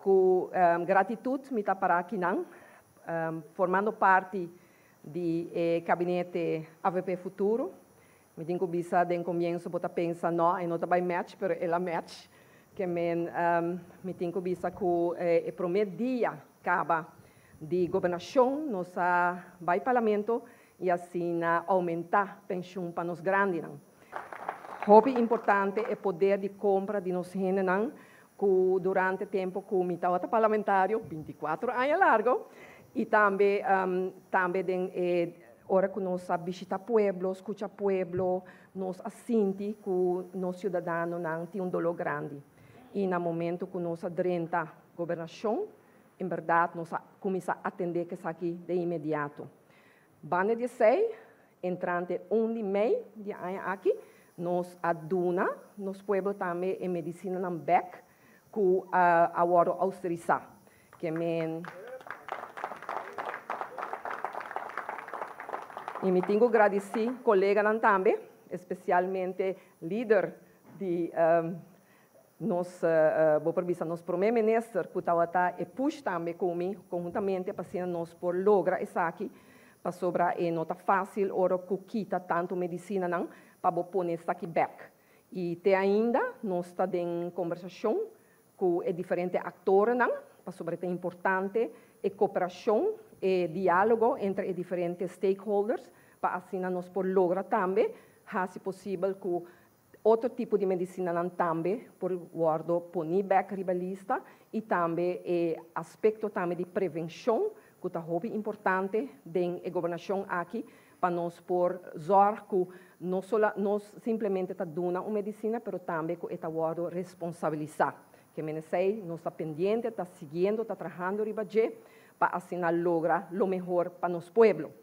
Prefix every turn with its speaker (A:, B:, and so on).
A: Com gratitude, me está para aqui, formando parte do gabinete AVP Futuro. Me tenho vista de começo, para pensar, não vai match, mas ela match. Que me tenho vista que o primeiro dia acaba de governação, nós vai parlamento e assim aumentar a pensão para os grandes. Hobby importante é poder de compra de nós gente que durante o tempo que me estava parlamentário, 24 anos largo, e também hora que nós visita pueblo, escuta pueblo, nós assente que nós cidadãos não tem dolor grande. E no momento que nós adrenta a governação, em verdade, nós começamos a atender que isso aqui de imediato. Bane de 6, entrante 1 de maio de aqui, nós aduna, nos pueblo também em medicina na BEC, que agora autorizar. Que e me tenho que agradecer colega também, especialmente líder de nosso primeiro-ministro, que está e puxa também comigo, conjuntamente, para nós por lograr isso aqui, para sobrar e não está fácil, ora que quita tanto medicina não, para pôr isso aqui back. E até ainda, nós estamos em conversação com diferentes atores, para sobre é importante, e cooperação e diálogo entre diferentes stakeholders, para assim nós por lograr também, se possível, que outro tipo de medicina também, por guardo poni back ribalista e também aspecto também de prevenção, que é muito importante da governação aqui, para nós por zorg que não nós simplesmente está dando uma medicina, mas também que está guardo responsabilizar. Que me sei, nós está pendiente, está seguindo, está trabalhando ribalje, para assim lograr o melhor para nosso povo.